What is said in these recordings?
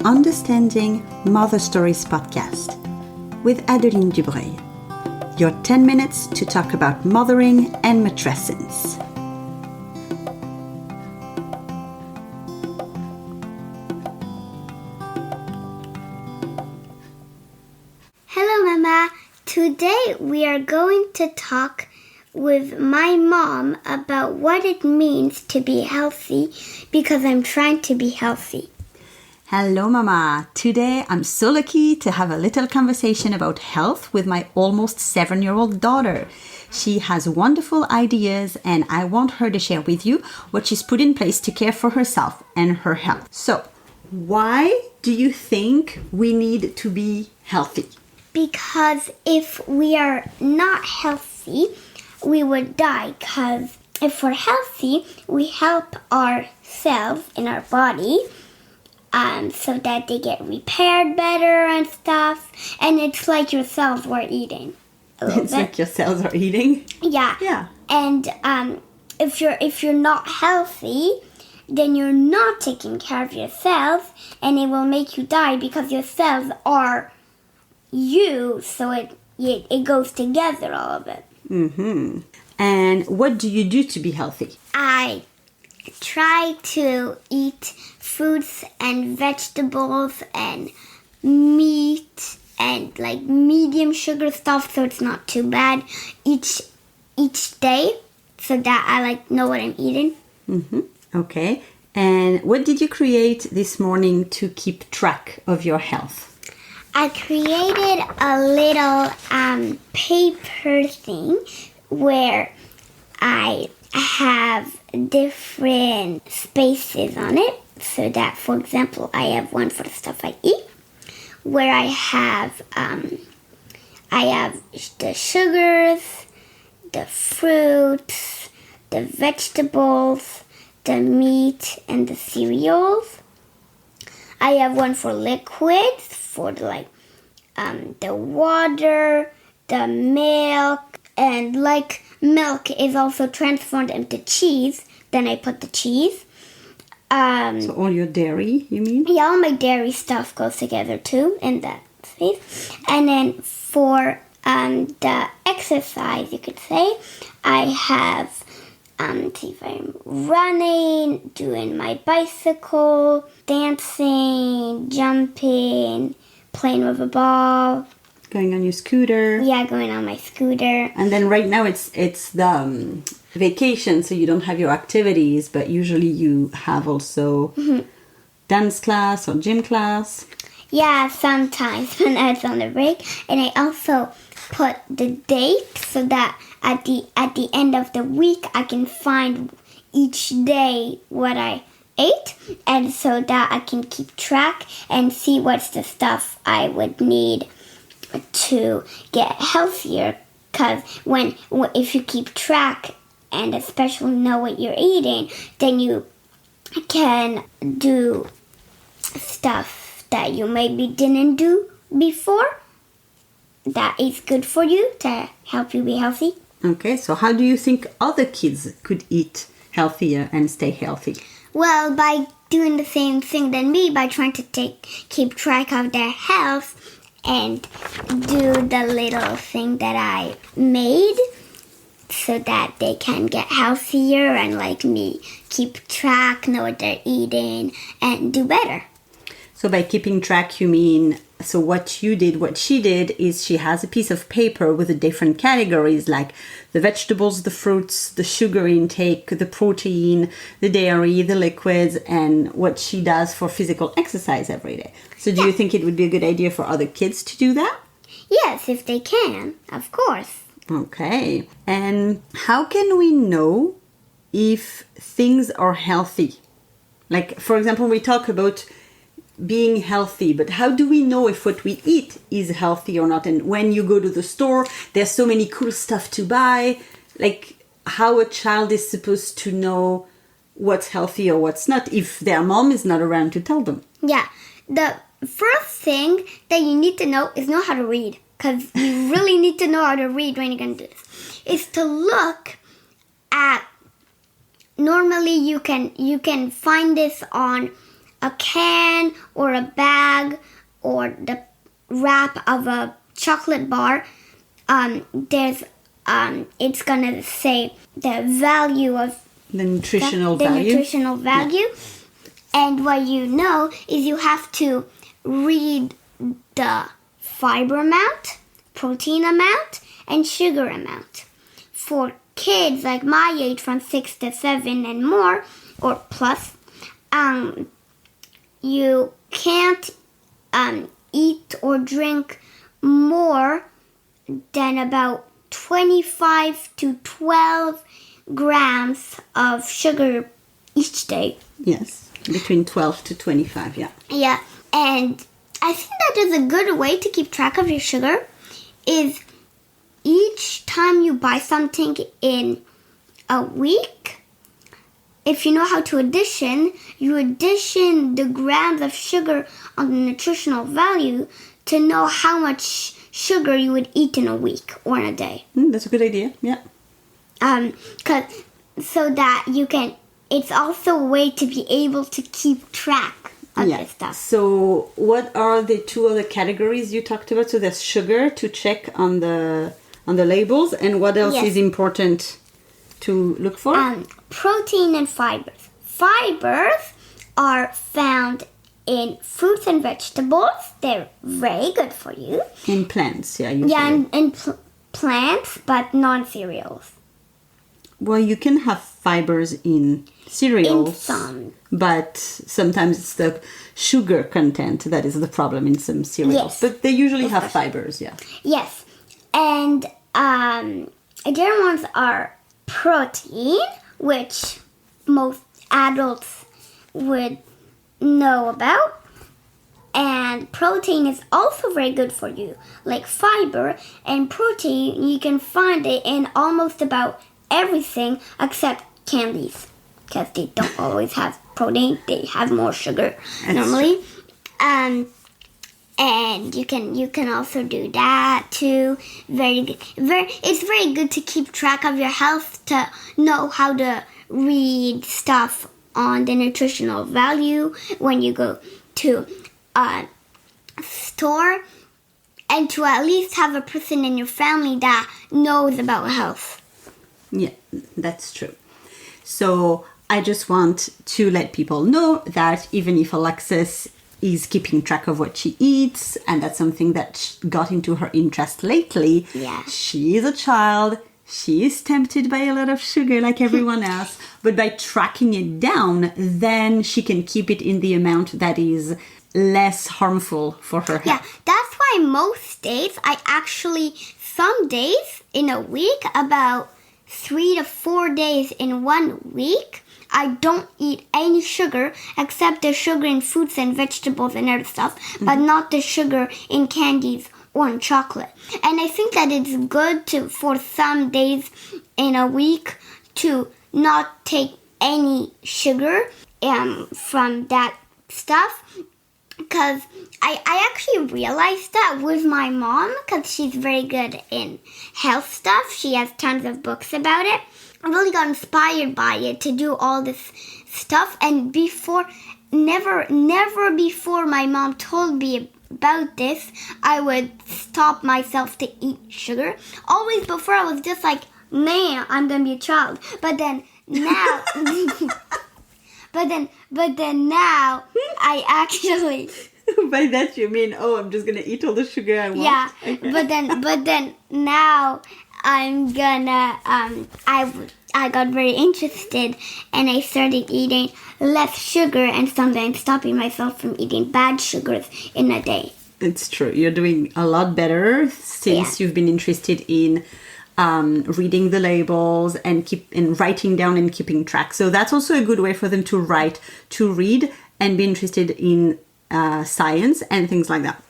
Understanding Mother Stories podcast with Adeline Dubreuil. Your 10 minutes to talk about mothering and matrescence. Hello, Mama. Today we are going to talk with my mom about what it means to be healthy because I'm trying to be healthy. Hello, Mama. Today I'm so lucky to have a little conversation about health with my almost 7-year-old daughter. She has wonderful ideas and I want her to share with you what she's put in place to care for herself and her health. So, why do you think we need to be healthy? Because if we are not healthy, we would die. Because if we're healthy, we help our cells in our body so that they get repaired better and stuff. And it's like your cells were eating. It's like your cells are eating? Yeah. Yeah. And if you're not healthy, then you're not taking care of your cells, and it will make you die because your cells are you, so it goes together, all of it. Mm-hmm. And what do you do to be healthy? I try to eat fruits and vegetables and meat and like medium sugar stuff, so it's not too bad each day, so that I know what I'm eating. Mm-hmm. Okay. And what did you create this morning to keep track of your health? I created a little paper thing where I have different spaces on it. So that, for example, I have one for the stuff I eat, where I have the sugars, the fruits, the vegetables, the meat, and the cereals. I have one for liquids, for the water, the milk, and milk is also transformed into cheese. Then I put the cheese. So all your dairy, you mean? Yeah, all my dairy stuff goes together too in that space. And then for the exercise, you could say, I have, see if I'm running, doing my bicycle, dancing, jumping, playing with a ball. Going on your scooter. Yeah, going on my scooter. And then right now it's the vacation, so you don't have your activities, but usually you have also dance class or gym class. Yeah, sometimes when I was on the break. And I also put the date so that at the end of the week I can find each day what I ate, and so that I can keep track and see what's the stuff I would need to get healthier. Because if you keep track and especially know what you're eating, then you can do stuff that you maybe didn't do before that is good for you to help you be healthy. Okay, so how do you think other kids could eat healthier and stay healthy? Well, by doing the same thing than me, by trying to keep track of their health and do the little thing that I made so that they can get healthier and like me, keep track, know what they're eating, and do better. So by keeping track, you mean, so what she did is she has a piece of paper with the different categories like the vegetables, the fruits, the sugar intake, the protein, the dairy, the liquids, and what she does for physical exercise every day. So do you think it would be a good idea for other kids to do that? Yes, if they can, of course. Okay. And how can we know if things are healthy? Like, for example, we talk about being healthy, but how do we know if what we eat is healthy or not? And when you go to the store, there's so many cool stuff to buy. Like, how a child is supposed to know what's healthy or what's not if their mom is not around to tell them. Yeah, the first thing that you need to know is know how to read, because you really need to know how to read when you're going to do this. Is to look at, normally you can find this on a can or a bag or the wrap of a chocolate bar, it's gonna say the value of the nutritional the value. nutritional value. Yeah. And what you know is you have to read the fiber amount, protein amount, and sugar amount. For kids like my age, from 6 to 7 and more, or plus, you can't eat or drink more than about 25 to 12 grams of sugar each day. Yes, between 12 to 25, yeah. Yeah, and I think that is a good way to keep track of your sugar is each time you buy something in a week, if you know how to addition, you addition the grams of sugar on the nutritional value to know how much sugar you would eat in a week or in a day. That's a good idea, yeah. So that you can, it's also a way to be able to keep track of this stuff. So what are the two other categories you talked about? So there's sugar to check on the labels, and what else is important to look for? Protein and fibers. Fibers are found in fruits and vegetables. They're very good for you. In plants, usually. Yeah, in plants, but non-cereals. Well, you can have fibers in cereals. In some. But sometimes it's the sugar content that is the problem in some cereals. Yes. But they usually have fibers, yeah. Yes. And the other ones are protein, which most adults would know about. And protein is also very good for you. Like fiber and protein, you can find it in almost about everything except candies. Because they don't always have protein. They have more sugar normally. And you can also do that too. Very good. It's very good to keep track of your health, to know how to read stuff on the nutritional value when you go to a store, and to at least have a person in your family that knows about health. Yeah, that's true. So I just want to let people know that even if Alexis is keeping track of what she eats, and that's something that got into her interest lately, she is a child. She is tempted by a lot of sugar like everyone else, but by tracking it down, then she can keep it in the amount that is less harmful for her health. Yeah, that's why most days, some days in a week, about 3 to 4 days in 1 week, I don't eat any sugar except the sugar in fruits and vegetables and other stuff, but not the sugar in candies or in chocolate. And I think that it's good for some days in a week to not take any sugar from that stuff. Because I actually realized that with my mom, because she's very good in health stuff. She has tons of books about it. I really got inspired by it to do all this stuff. And never before my mom told me about this, I would stop myself to eat sugar. Always before, I was just like, man, I'm going to be a child. But then now... But then now, I actually... By that you mean, I'm just going to eat all the sugar I want? Yeah, okay. but then now I'm gonna... I got very interested, and I started eating less sugar and sometimes stopping myself from eating bad sugars in a day. It's true. You're doing a lot better since you've been interested in reading the labels and writing down and keeping track. So that's also a good way for them to read and be interested in science and things like that.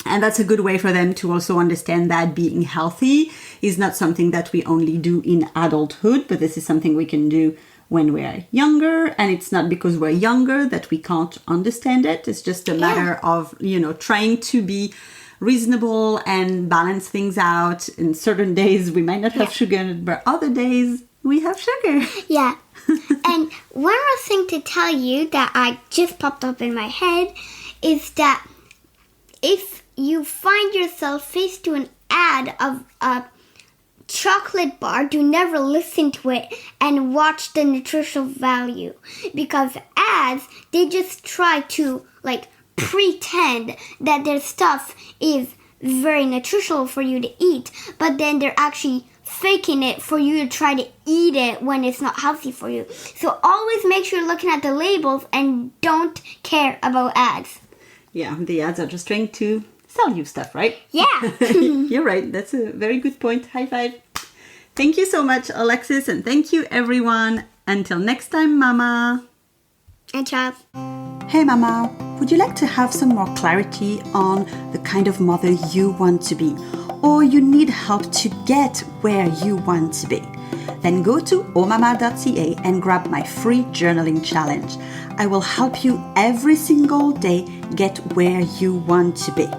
And that's a good way for them to also understand that being healthy is not something that we only do in adulthood, but this is something we can do when we're younger. And it's not because we're younger that we can't understand it. It's just a matter of, trying to be reasonable and balance things out. In certain days, we might not have sugar, but other days, we have sugar. Yeah. And one more thing to tell you that I just popped up in my head is that if you find yourself faced to an ad of a chocolate bar, do never listen to it and watch the nutritional value, because ads, they just try to pretend that their stuff is very nutritional for you to eat, but then they're actually faking it for you to try to eat it when it's not healthy for you. So always make sure you're looking at the labels and don't care about ads. Yeah, the ads are just trying to sell you stuff, right? Yeah. You're right. That's a very good point. High five. Thank you so much, Alexis, and thank you, everyone. Until next time, Mama. And Charles. Hey, Mama. Would you like to have some more clarity on the kind of mother you want to be, or you need help to get where you want to be? Then go to ohmama.ca and grab my free journaling challenge. I will help you every single day get where you want to be.